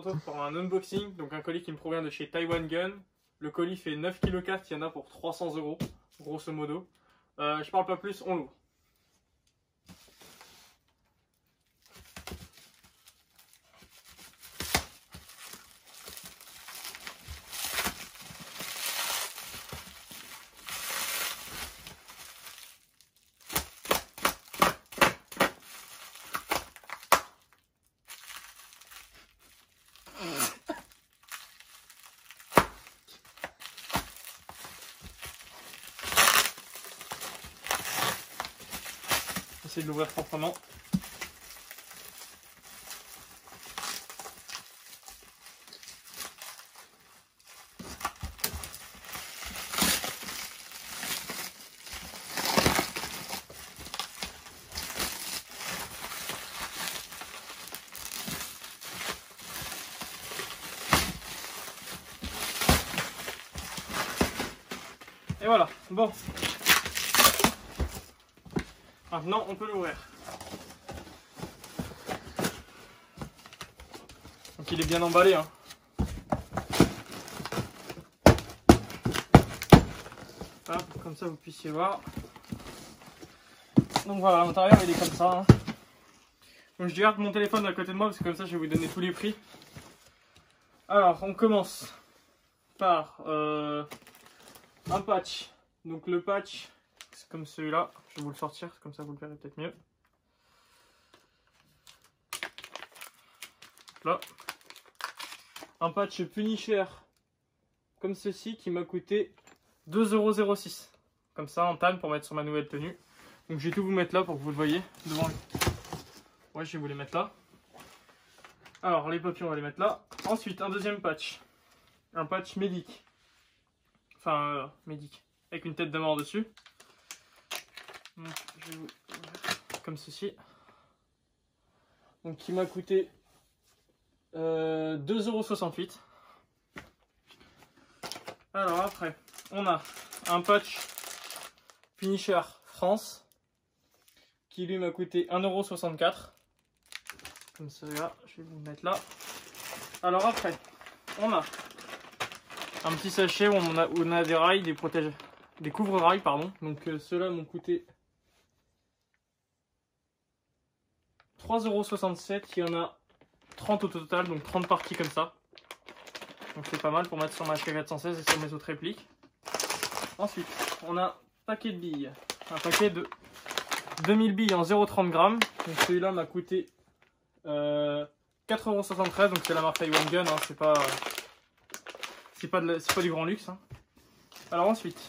retrouve pour un unboxing, donc un colis qui me provient de chez Taiwan Gun. Le colis fait 9,4 kg, il y en a pour 300 €, grosso modo. Je parle pas plus, on l'ouvre. Essayer de l'ouvrir proprement. Et voilà, bon. Maintenant, on peut l'ouvrir. Donc il est bien emballé, hein. Hop, comme ça vous puissiez voir. Donc voilà, l'intérieur il est comme ça, hein. Donc je garde mon téléphone à côté de moi parce que comme ça je vais vous donner tous les prix. Alors on commence par un patch. Donc le patch, c'est comme celui-là. Je vais vous le sortir, comme ça vous le verrez peut-être mieux. Là. Un patch Punisher comme ceci qui m'a coûté 2,06 €. Comme ça en tanne pour mettre sur ma nouvelle tenue. Donc je vais tout vous mettre là pour que vous le voyez devant. Ouais, je vais vous les mettre là. Alors les papiers on va les mettre là. Ensuite un deuxième patch. Un patch médic. Enfin médic. Avec une tête de mort dessus. Donc, je vais vous... comme ceci. Donc qui m'a coûté 2,68 €. Alors après, on a un patch Punisher France qui lui m'a coûté 1,64 €. Comme celui-là, je vais vous le mettre là. Alors après, on a un petit sachet où on a des rails, des couvre-rails, pardon. Donc ceux-là m'ont coûté 3,67 €. Il y en a 30 au total, donc 30 parties comme ça. Donc c'est pas mal pour mettre sur ma HK416 et sur mes autres répliques. Ensuite, on a un paquet de billes. Un paquet de 2000 billes en 0,30 g. Donc celui-là m'a coûté 4,73 €. Donc c'est la marque Taiwan Gun, hein, c'est pas du grand luxe, hein. Alors ensuite,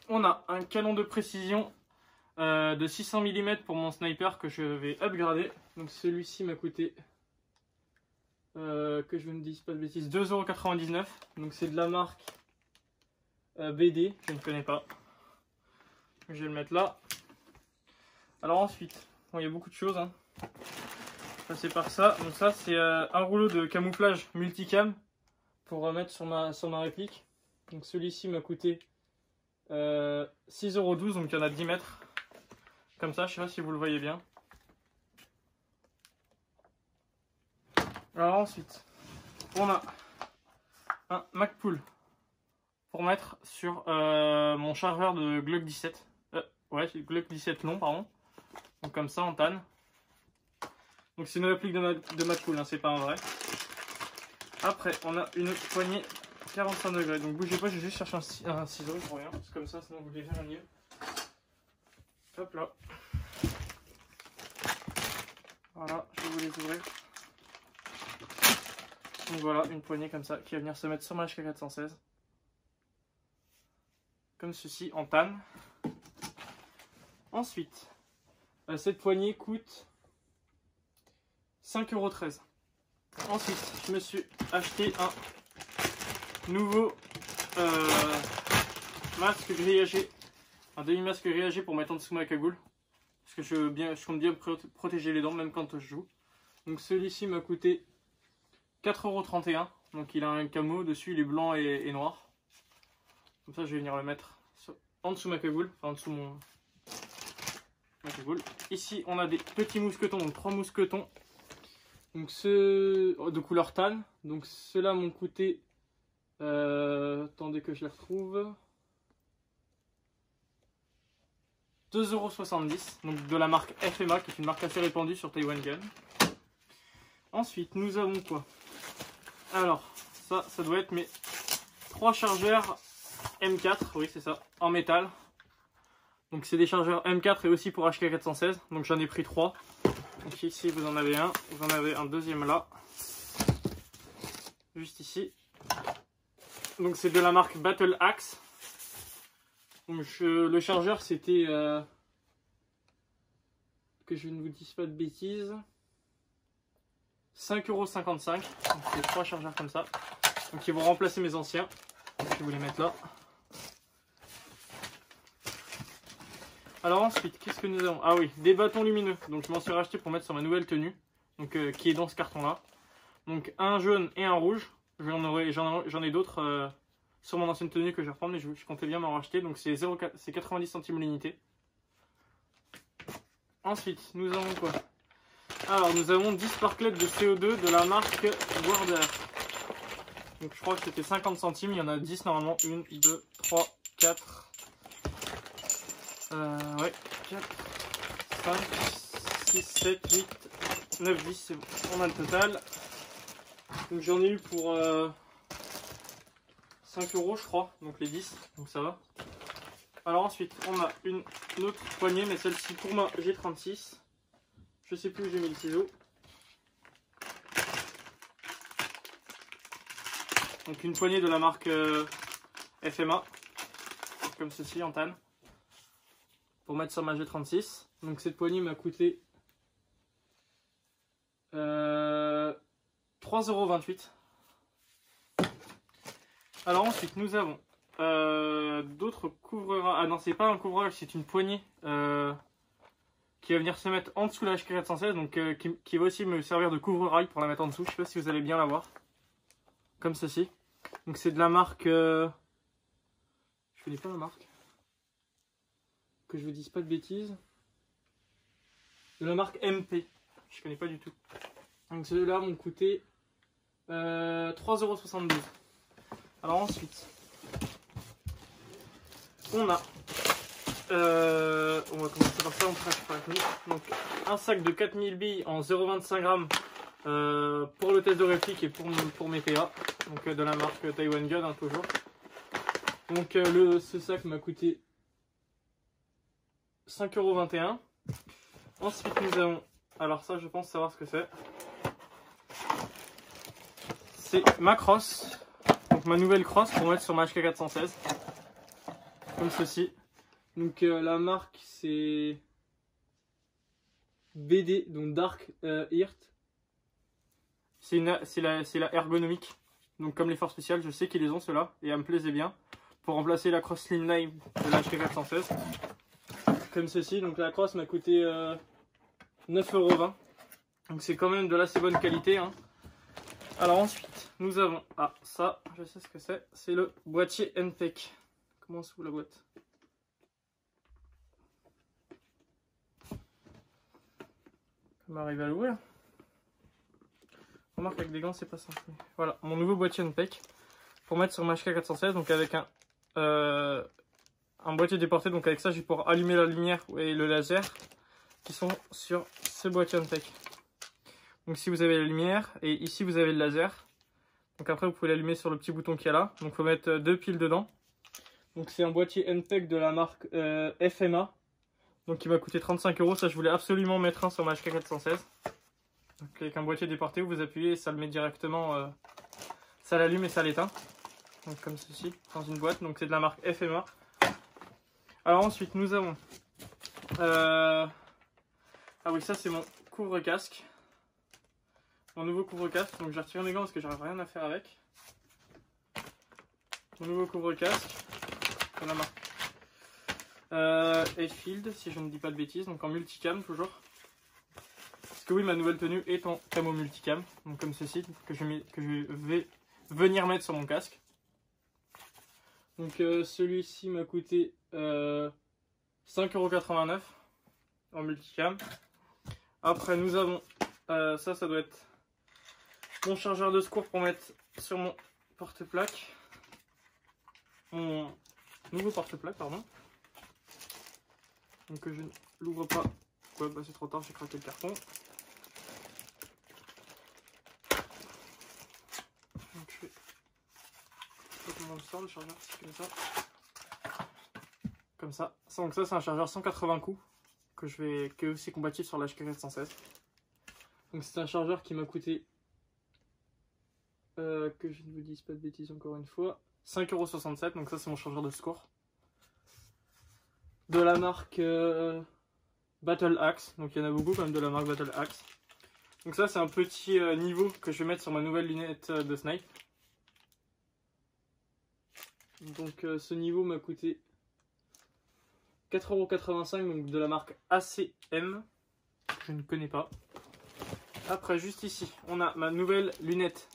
on a un canon de précision de 600 mm pour mon sniper que je vais upgrader. Donc celui-ci m'a coûté, que je ne dise pas de bêtises, 2,99 €. Donc c'est de la marque BD, je ne connais pas. Je vais le mettre là. Alors ensuite, bon, il y a beaucoup de choses, hein. Passer par ça. Donc ça c'est un rouleau de camouflage multicam pour remettre sur ma réplique. Donc celui-ci m'a coûté 6,12 €, donc il y en a 10 mètres. Comme ça, je sais pas si vous le voyez bien. Alors ensuite, on a un MagPul pour mettre sur mon chargeur de Glock 17. Ouais, Glock 17 long, pardon. Donc comme ça en tanne. Donc c'est une réplique de MagPul, hein, c'est pas un vrai. Après, on a une poignée 45 degrés. Donc bougez pas, je vais juste chercher un ciseau, je reviens. C'est comme ça, sinon vous les verrez mieux. Hop là. Voilà, je vais vous les ouvrir. Donc voilà, une poignée comme ça qui va venir se mettre sur ma HK416. Comme ceci, en tanne. Ensuite, cette poignée coûte 5,13 €. Ensuite, je me suis acheté un nouveau masque grillagé, un demi-masque grillagé pour mettre en dessous ma cagoule. Parce que je compte bien protéger les dents, même quand je joue. Donc celui-ci m'a coûté 4,31 €. Donc il a un camo dessus, il est blanc et noir. Comme ça, je vais venir le mettre en dessous ma cagoule, enfin en dessous ma cagoule. Ici, on a des petits mousquetons, donc 3 mousquetons. Donc ceux de couleur tan. Donc ceux-là m'ont coûté... attendez que je les retrouve. 2,70 €. Donc de la marque FMA, qui est une marque assez répandue sur Taiwan Gun. Ensuite, nous avons quoi? Alors, ça doit être mes 3 chargeurs M4. Oui, c'est ça, en métal. Donc c'est des chargeurs M4 et aussi pour HK416. Donc j'en ai pris 3. Donc ici vous en avez un, vous en avez un deuxième là. Juste ici. Donc c'est de la marque Battle Axe. Donc le chargeur c'était... que je ne vous dise pas de bêtises. 5,55 €. Donc c'est 3 chargeurs comme ça. Donc ils vont remplacer mes anciens. Donc, je vais vous les mettre là. Alors ensuite, qu'est-ce que nous avons? Ah oui, des bâtons lumineux. Donc je m'en suis racheté pour mettre sur ma nouvelle tenue. Donc qui est dans ce carton là. Donc un jaune et un rouge. J'en ai d'autres sur mon ancienne tenue que je vais reprendre, mais je comptais bien m'en racheter. Donc c'est 90 centimes l'unité. Ensuite, nous avons quoi? Alors nous avons 10 sparklets de CO2 de la marque Warder. Donc je crois que c'était 50 centimes. Il y en a 10 normalement. 1, 2, 3, 4. Ouais, 4, 5, 6, 7, 8, 9, 10, c'est bon. On a le total. Donc j'en ai eu pour 5 € je crois, donc les 10, donc ça va. Alors ensuite, on a une autre poignée, mais celle-ci pour ma G36. Je sais plus où j'ai mis le ciseau. Donc une poignée de la marque FMA, comme ceci en tan. Pour mettre sur ma G36. Donc cette poignée m'a coûté 3,28 €. Alors ensuite nous avons d'autres couvreurs. Ah non, c'est pas un couvreur, c'est une poignée qui va venir se mettre en dessous de la HK416. Donc qui va aussi me servir de couvre-rail pour la mettre en dessous. Je sais pas si vous allez bien la voir. Comme ceci. Donc c'est de la marque... je connais pas la marque. Que je vous dise pas de bêtises. De la marque MP. Je connais pas du tout. Donc ceux-là m'ont coûté 3,72 €. Alors ensuite, on a... on va commencer par ça, on trace par avec nous. Donc un sac de 4000 billes en 0,25 g pour le test de réplique et pour mes PA. Donc de la marque Taiwan Gun, hein, toujours. Donc ce sac m'a coûté 5,21 €. Ensuite nous avons, alors ça je pense savoir ce que c'est. C'est ma crosse, donc ma nouvelle crosse pour mettre sur ma HK416. Comme ceci. Donc la marque c'est BD, donc Dark Earth. C'est la ergonomique. Donc comme les forces spéciales, je sais qu'ils les ont ceux-là et elle me plaisait bien. Pour remplacer la crosse Slimline de la HK416. Comme ceci, donc la crosse m'a coûté 9,20 €. Donc c'est quand même de l'assez bonne qualité, hein. Alors ensuite, nous avons... Ah, ça, je sais ce que c'est. C'est le boîtier NPEC. Comment s'ouvre la boîte? Comment arriver à l'ouvrir? Remarque avec des gants, c'est pas simple. Voilà, mon nouveau boîtier NPEC. Pour mettre sur ma HK416, donc avec un boîtier déporté. Donc avec ça, je vais pouvoir allumer la lumière et le laser qui sont sur ce boîtier NPEC. Donc si vous avez la lumière et ici vous avez le laser. Donc après vous pouvez l'allumer sur le petit bouton qu'il y a là. Donc il faut mettre 2 piles dedans. Donc c'est un boîtier NPEC de la marque FMA. Donc il m'a coûté 35 €. Ça je voulais absolument mettre un sur ma HK416. Donc avec un boîtier déporté où vous appuyez et ça le met directement. Ça l'allume et ça l'éteint. Donc comme ceci dans une boîte. Donc c'est de la marque FMA. Alors ensuite nous avons... Ah oui, ça c'est mon couvre-casque. Mon nouveau couvre-casque, donc j'ai retiré mes gants parce que j'aurais rien à faire avec. Mon nouveau couvre-casque, de la marque Edgefield, si je ne dis pas de bêtises, donc en multicam toujours. Parce que oui, ma nouvelle tenue est en camo multicam, donc comme ceci, que je vais venir mettre sur mon casque. Donc celui-ci m'a coûté 5,89 € en multicam. Après nous avons, ça doit être... mon chargeur de secours pour mettre sur mon porte-plaque. Mon nouveau porte-plaque, pardon. Donc je ne l'ouvre pas. Ouais, bah c'est trop tard, j'ai craqué le carton. Donc je fais... comment on le sort le chargeur, c'est comme ça. Comme ça. Donc ça c'est un chargeur 180 coups que qui est aussi compatible sur l'HK 416. Donc c'est un chargeur qui m'a coûté, que je ne vous dise pas de bêtises encore une fois, 5,67 €. Donc ça c'est mon chargeur de secours. De la marque Battle Axe. Donc il y en a beaucoup quand même de la marque Battle Axe. Donc ça c'est un petit niveau que je vais mettre sur ma nouvelle lunette de snipe. Donc ce niveau m'a coûté 4,85 €, donc de la marque ACM. Je ne connais pas. Après, juste ici, on a ma nouvelle lunette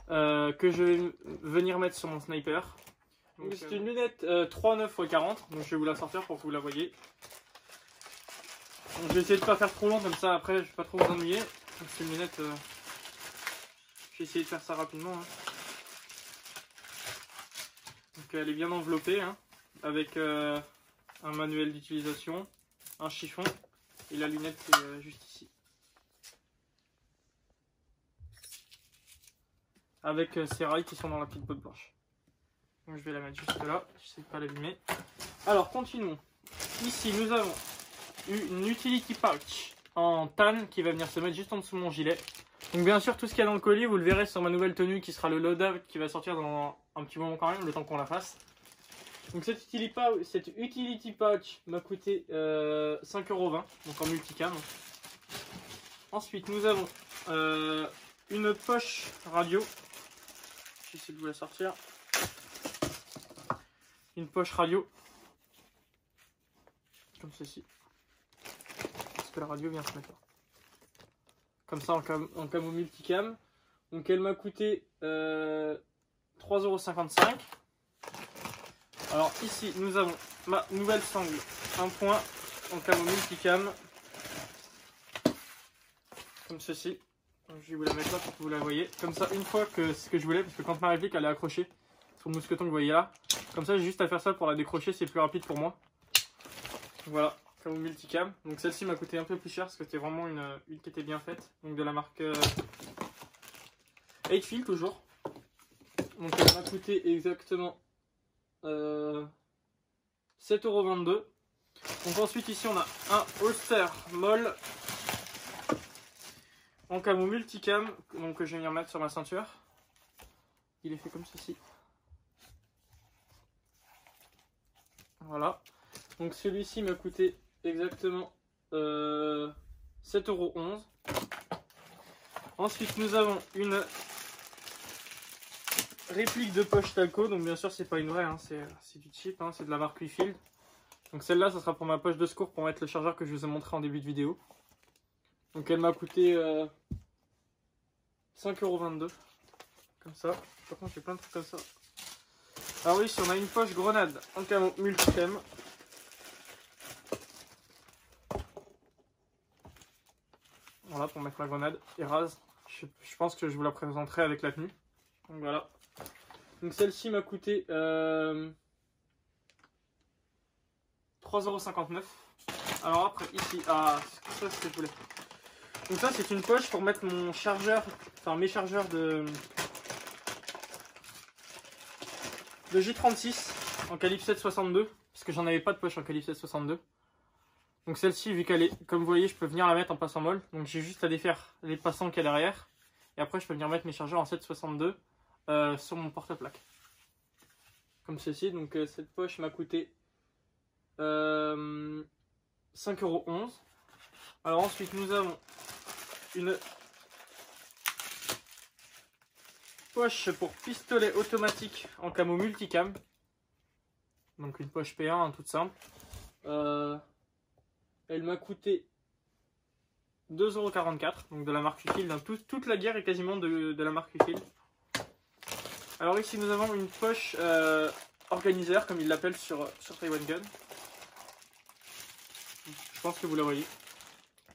que je vais venir mettre sur mon sniper. C'est une lunette 3,9 x 40, donc je vais vous la sortir pour que vous la voyez. Donc, je vais essayer de ne pas faire trop long, comme ça après je ne vais pas trop vous ennuyer. C'est une lunette, je vais essayer de faire ça rapidement. Hein. Donc elle est bien enveloppée, hein, avec un manuel d'utilisation, un chiffon, et la lunette c'est juste ici. Avec ces rails qui sont dans la petite botte blanche. Donc je vais la mettre juste là, je sais pas l'abîmer. Alors continuons. Ici nous avons une utility pouch en tan qui va venir se mettre juste en dessous de mon gilet. Donc bien sûr tout ce qu'il y a dans le colis vous le verrez sur ma nouvelle tenue qui sera le loadout qui va sortir dans un petit moment quand même, le temps qu'on la fasse. Donc cette utility pouch m'a coûté 5,20 €, donc en multicam. Ensuite nous avons une poche radio. J'essaie de vous la sortir. Une poche radio. Comme ceci. Parce que la radio vient se mettre là. Comme ça en camo multicam. Donc elle m'a coûté 3,55 €. Alors ici nous avons ma nouvelle sangle. Un point en camo multicam. Comme ceci. Donc, je vais vous la mettre là pour que vous la voyez. Comme ça, une fois que c'est ce que je voulais, parce que quand ma réplique elle est accrochée sur le mousqueton que vous voyez là, comme ça j'ai juste à faire ça pour la décrocher, c'est plus rapide pour moi. Voilà, comme multicam. Donc celle-ci m'a coûté un peu plus cher parce que c'était vraiment une qui était bien faite. Donc de la marque 8Feel toujours. Donc elle m'a coûté exactement 7,22 €. Donc ensuite ici on a un holster molle en camo multicam, donc que je vais venir mettre sur ma ceinture. Il est fait comme ceci. Voilà. Donc celui-ci m'a coûté exactement 7,11 €. Ensuite nous avons une réplique de poche Talco. Donc bien sûr c'est pas une vraie, hein, c'est du cheap, hein, c'est de la marque 8Feel. Donc celle-là ça sera pour ma poche de secours pour mettre le chargeur que je vous ai montré en début de vidéo. Donc elle m'a coûté 5,22 €. Comme ça. Par contre j'ai plein de trucs comme ça. Alors oui, si on a une poche grenade en camo multicam. Voilà pour mettre ma grenade et rase. Je pense que je vous la présenterai avec la tenue. Donc voilà. Donc celle-ci m'a coûté 3,59 €. Alors après ici, ça c'est ce que je voulais. Donc ça c'est une poche pour mettre mon chargeur, enfin mes chargeurs de J36 en calibre 7,62 parce que j'en avais pas de poche en calibre 7,62. Donc celle-ci vu qu'elle est, comme vous voyez, je peux venir la mettre en passant molle. Donc j'ai juste à défaire les passants qu'il y a derrière et après je peux venir mettre mes chargeurs en 7,62 sur mon porte-plaque. Comme ceci. Donc cette poche m'a coûté 5,11 €. Alors ensuite nous avons une poche pour pistolet automatique en camo multicam. Donc une poche P1 hein, toute simple. Elle m'a coûté 2,44 €. Donc de la marque 8Feel. Toute la guerre est quasiment de la marque 8Feel. Alors ici nous avons une poche organiseur comme ils l'appellent sur Taiwan Gun. Je pense que vous la voyez.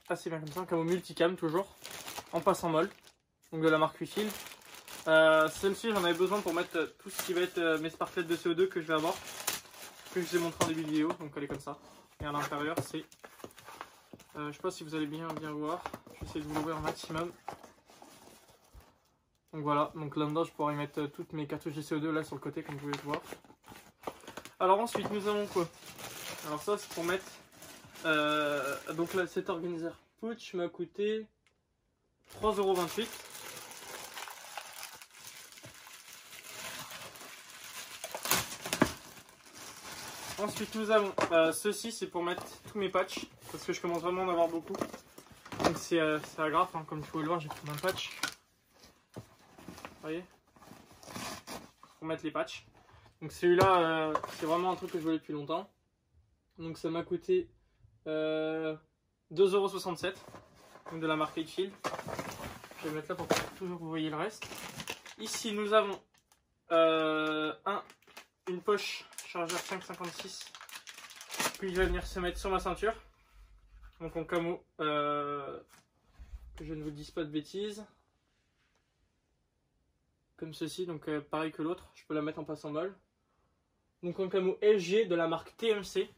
Assez bien comme ça, en camo multicam toujours, en passant molle. donc de la marque Utile. Celle-ci, j'en avais besoin pour mettre tout ce qui va être mes sparklettes de CO2 que je vais avoir, que je vous ai montré en début de vidéo, donc elle est comme ça. Et à l'intérieur, c'est, je sais pas si vous allez bien voir, je vais essayer de vous l'ouvrir un maximum. Donc voilà, donc là-dedans, je pourrais mettre toutes mes cartouches de CO2 là sur le côté, comme vous pouvez le voir. Alors ensuite, nous avons quoi? Alors ça, c'est pour mettre, donc là, cet organisateur pouch m'a coûté 3,28 €. Ensuite, nous avons ceci, c'est pour mettre tous mes patchs, parce que je commence vraiment à en avoir beaucoup. Donc c'est agrafe, hein, comme vous pouvez le voir, j'ai pris un patch. Vous voyez, pour mettre les patchs. Donc celui-là, c'est vraiment un truc que je voulais depuis longtemps. Donc ça m'a coûté 2,67 €, de la marque Edgefield. Je vais le mettre là pour que toujours vous voyez le reste. Ici, nous avons une poche chargeur 5,56 qui va venir se mettre sur ma ceinture, donc en camo, que je ne vous dise pas de bêtises, comme ceci, donc pareil que l'autre, je peux la mettre en passant molle, donc en camo LG de la marque TMC,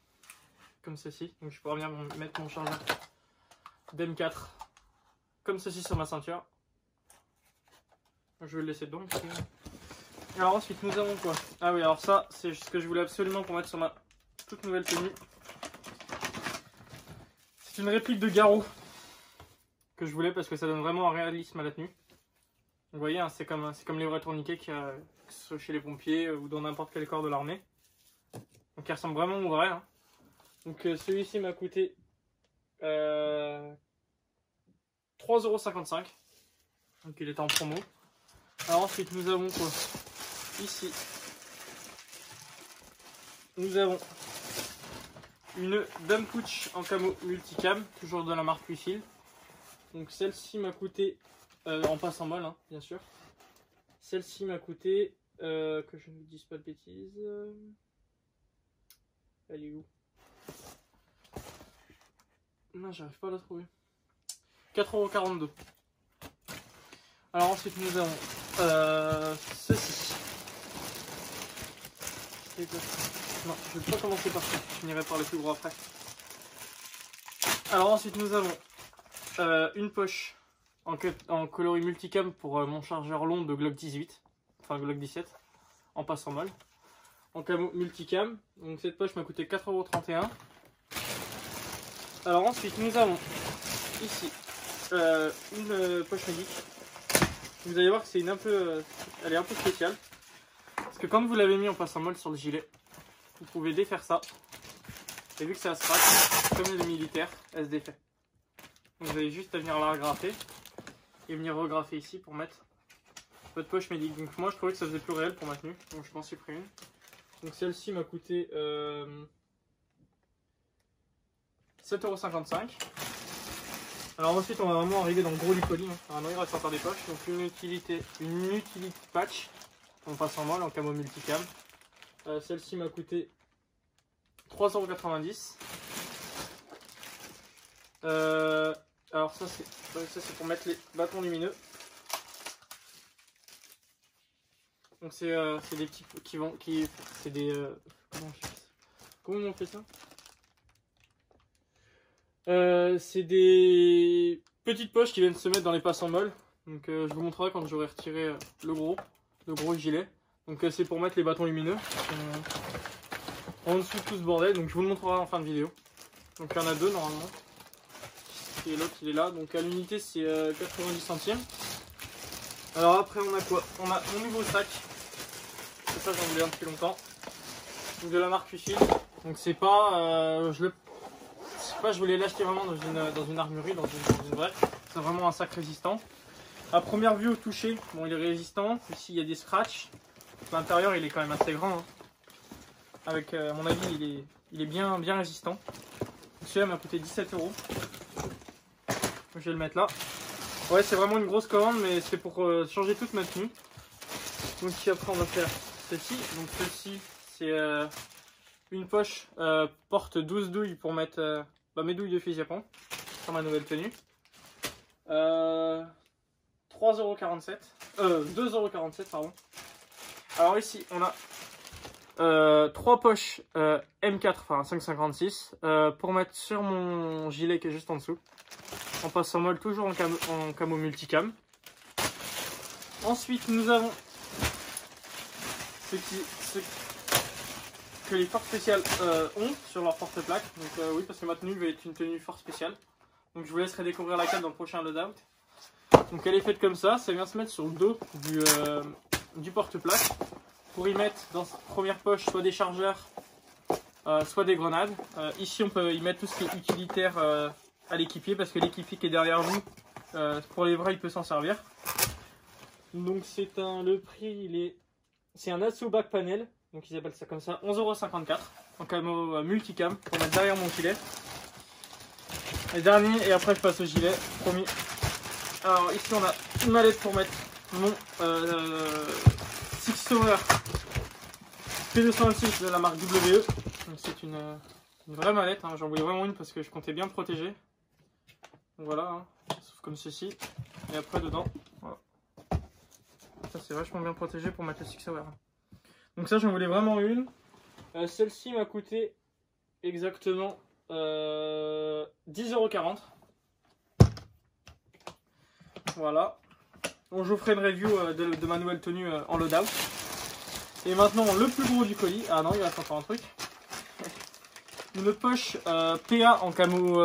comme ceci, donc je pourrais venir mettre mon chargeur d'M4 comme ceci sur ma ceinture. Je vais le laisser dedans. Alors ensuite nous avons quoi? Ah oui, alors ça c'est ce que je voulais absolument pour mettre sur ma toute nouvelle tenue. C'est une réplique de garrot que je voulais parce que ça donne vraiment un réalisme à la tenue. Vous voyez, hein, c'est comme les vrais tourniquets qu'il y a, que ce soit chez les pompiers ou dans n'importe quel corps de l'armée. Donc il ressemble vraiment au vrai. Hein. Donc celui-ci m'a coûté 3,55 €. Donc il est en promo. Alors ensuite nous avons quoi? Ici, nous avons une Dame Pouch en camo multicam, toujours de la marque Utile. Donc celle-ci m'a coûté, en passant molle, hein, bien sûr. Celle-ci m'a coûté, que je ne vous dise pas de bêtises, elle est où? Non, j'arrive pas à la trouver. 4,42 €. Alors ensuite nous avons ceci. Non, je ne vais pas commencer par ça, je finirai par le plus gros après. Alors ensuite nous avons une poche en coloris multicam pour mon chargeur long de Glock 18, enfin Glock 17, en passant molle, en camo multicam. Donc cette poche m'a coûté 4,31 €. Alors ensuite nous avons ici une poche médic. Vous allez voir que c'est elle est un peu spéciale. Parce que quand vous l'avez mis en passant molle sur le gilet, vous pouvez défaire ça. Et vu que ça se rate, comme les militaires, elle se défait. Donc vous avez juste à venir la regraffer. Et venir regraffer ici pour mettre votre poche médic. Donc moi je trouvais que ça faisait plus réel pour ma tenue. Donc je m'en suis pris une. Donc celle-ci m'a coûté 7,55 €. Alors ensuite on va vraiment arriver dans le gros du colis, hein. Alors, il va sortir des poches. Donc une utilité patch en passant molle en camo multicam. Celle-ci m'a coûté 3,90 €. Alors ça c'est pour mettre les bâtons lumineux. Donc c'est des petits c'est des comment on fait ça? C'est des petites poches qui viennent se mettre dans les passants molles. Donc je vous montrerai quand j'aurai retiré le gros gilet. Donc c'est pour mettre les bâtons lumineux en dessous de tout ce bordel. Donc je vous le montrerai en fin de vidéo. Donc il y en a deux normalement. Et l'autre il est là. Donc à l'unité c'est 90 centimes. Alors après on a quoi? On a mon nouveau sac. C'est ça, j'en voulais un depuis longtemps. Donc de la marque Utile. Donc c'est pas je voulais l'acheter vraiment dans une armurerie, dans une vraie. C'est vraiment un sac résistant. À première vue au toucher, bon il est résistant. Ici il y a des scratchs. L'intérieur il est quand même assez grand. Hein. Avec à mon avis il est bien résistant. Celui-là m'a coûté 17 €. Je vais le mettre là. Ouais, c'est vraiment une grosse commande, mais c'est pour changer toute ma tenue. Donc ici après on va faire ceci. Donc ceci c'est une poche porte 12 douilles pour mettre mes douilles de fusil à pompe sur ma nouvelle tenue. 3 3,47 €. 2,47 €, pardon. Alors ici, on a 3 poches M4, enfin 5,56 pour mettre sur mon gilet qui est juste en dessous. En passant molle, toujours en camo multicam. Ensuite, nous avons ce que les forces spéciales ont sur leur porte-plaque. Donc oui, parce que ma tenue va être une tenue force spéciale. Donc je vous laisserai découvrir laquelle dans le prochain loadout. Donc elle est faite comme ça vient se mettre sur le dos du porte-plaque. Pour y mettre dans cette première poche soit des chargeurs, soit des grenades. Ici on peut y mettre tout ce qui est utilitaire à l'équipier, parce que l'équipier qui est derrière vous, pour les vrais il peut s'en servir. Donc le prix c'est un Asso Back Panel, donc ils appellent ça comme ça, 11,54 € en camo multicam pour mettre derrière mon gilet. Les derniers, et après je passe au gilet, promis. Alors ici on a une mallette pour mettre mon Six Sauer P226 de la marque WE. Donc c'est une vraie mallette, hein. J'en voulais vraiment une parce que je comptais bien me protéger. Donc voilà, hein. Sauf comme ceci. Et après dedans, voilà. Ça c'est vachement bien protégé pour mettre le Six Sauer. Donc ça j'en voulais vraiment une. Celle-ci m'a coûté exactement 10,40 €. Voilà. Donc je vous ferai une review de ma nouvelle tenue en loadout. Et maintenant le plus gros du colis. Ah non, il reste encore un truc. Une poche PA en camo.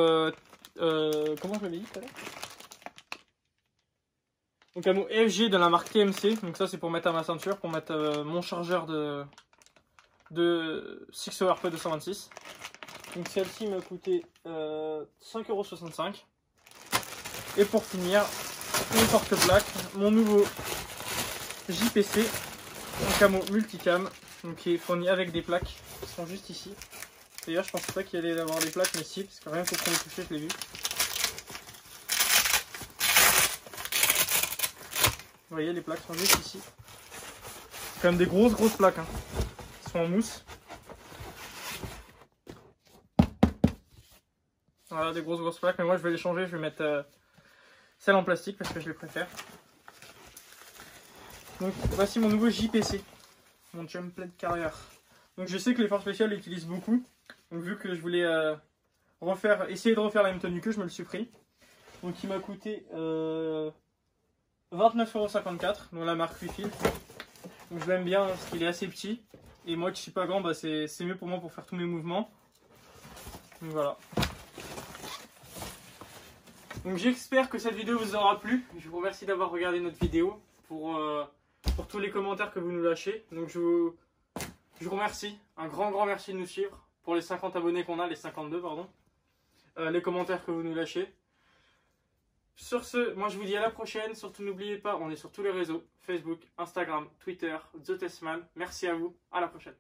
Comment je l'avais dit tout à l'heure? En camo FG de la marque TMC. Donc ça c'est pour mettre à ma ceinture, pour mettre mon chargeur de Six Sauer P226. Donc celle-ci m'a coûté 5,65 €. Et pour finir, une porte-plaque, mon nouveau JPC en camo multicam, donc qui est fourni avec des plaques qui sont juste ici. D'ailleurs je pensais pas qu'il allait avoir des plaques, mais si, parce que rien qu'au premier toucher je l'ai vu. Vous voyez, les plaques sont juste ici. C'est quand même des grosses plaques, hein. Elles sont en mousse. Voilà, des grosses plaques, mais moi je vais les changer, je vais mettre celle en plastique parce que je les préfère. Donc voici mon nouveau JPC, mon Jump Plate Carrier. Donc je sais que les forces spéciales l'utilisent beaucoup, donc vu que je voulais essayer de refaire la même tenue que je me le suis pris. Donc il m'a coûté 29,54 €, dont la marque Refill. Donc je l'aime bien parce qu'il est assez petit, et moi qui suis pas grand, bah, c'est mieux pour moi pour faire tous mes mouvements. Donc voilà. Donc j'espère que cette vidéo vous aura plu. Je vous remercie d'avoir regardé notre vidéo, pour tous les commentaires que vous nous lâchez. Donc je vous remercie, un grand merci de nous suivre. Pour les 50 abonnés qu'on a, les 52 pardon. Les commentaires que vous nous lâchez. Sur ce, moi je vous dis à la prochaine. Surtout n'oubliez pas, on est sur tous les réseaux, Facebook, Instagram, Twitter, The Testman. Merci à vous, à la prochaine.